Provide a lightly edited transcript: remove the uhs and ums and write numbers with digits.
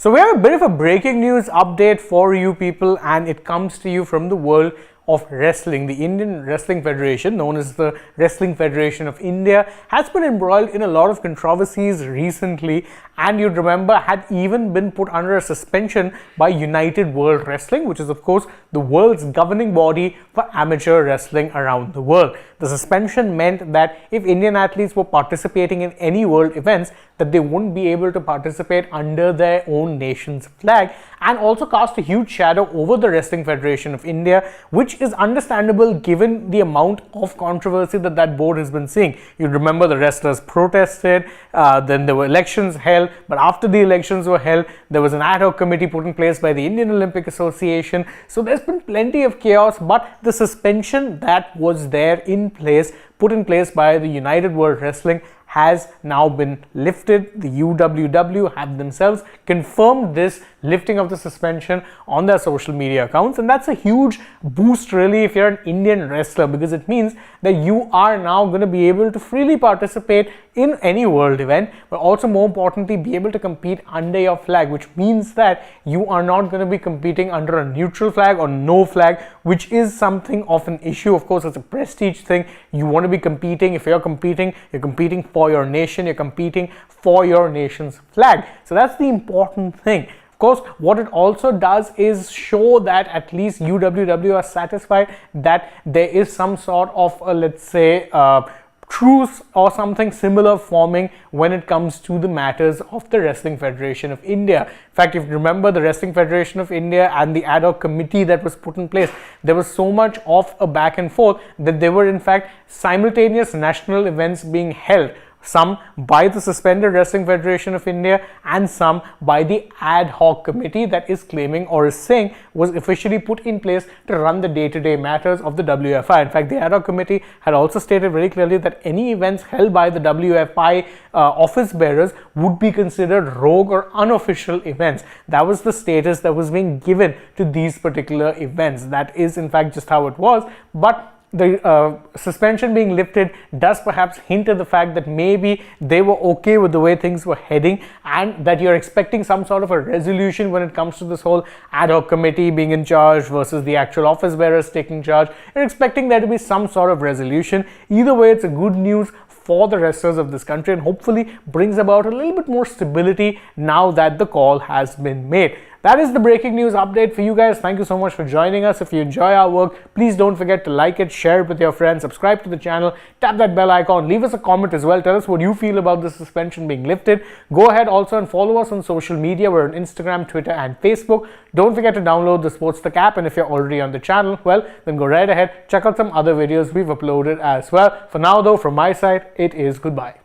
So we have a bit of a breaking news update for you people, and it comes to you from the world of wrestling. The Indian Wrestling Federation, known as the Wrestling Federation of India, has been embroiled in a lot of controversies recently, and you'd remember had even been put under a suspension by United World Wrestling, which is of course the world's governing body for amateur wrestling around the world. The suspension meant that if Indian athletes were participating in any world events, that they wouldn't be able to participate under their own nation's flag, and also cast a huge shadow over the Wrestling Federation of India, which is understandable given the amount of controversy that board has been seeing. You remember the wrestlers protested, then there were elections held, but after the elections were held, there was an ad hoc committee put in place by the Indian Olympic Association. So there's been plenty of chaos, but the suspension that was there in place, put in place by the United World Wrestling, has now been lifted. The UWW have themselves confirmed this lifting of the suspension on their social media accounts, and that's a huge boost really if you're an Indian wrestler, because it means that you are now going to be able to freely participate in any world event, but also more importantly be able to compete under your flag, which means that you are not going to be competing under a neutral flag or no flag, which is something of an issue. Of course, it's a prestige thing. You want to be competing. If you're competing for your nation, you're competing for your nation's flag. So that's the important thing. Of course, what it also does is show that at least UWW are satisfied that there is some sort of let's say truce or something similar forming when it comes to the matters of the Wrestling Federation of India. In fact, if you remember the Wrestling Federation of India and the ad hoc committee that was put in place, there was so much of a back and forth that there were in fact simultaneous national events being held, some by the suspended Wrestling Federation of India and some by the ad hoc committee that is claiming or is saying was officially put in place to run the day-to-day matters of the WFI. In fact, the ad hoc committee had also stated very clearly that any events held by the WFI office bearers would be considered rogue or unofficial events. That was the status that was being given to these particular events. That is in fact just how it was, but the suspension being lifted does perhaps hint at the fact that maybe they were okay with the way things were heading, and that you're expecting some sort of a resolution when it comes to this whole ad hoc committee being in charge versus the actual office bearers taking charge. You're expecting there to be some sort of resolution. Either way, it's a good news for the wrestlers of this country and hopefully brings about a little bit more stability now that the call has been made. That is the breaking news update for you guys. Thank you so much for joining us. If you enjoy our work, please don't forget to like it, share it with your friends, subscribe to the channel, tap that bell icon, leave us a comment as well. Tell us what you feel about the suspension being lifted. Go ahead also and follow us on social media. We're on Instagram, Twitter and Facebook. Don't forget to download the AajTak app, and if you're already on the channel, well, then go right ahead, check out some other videos we've uploaded as well. For now though, from my side, it is goodbye.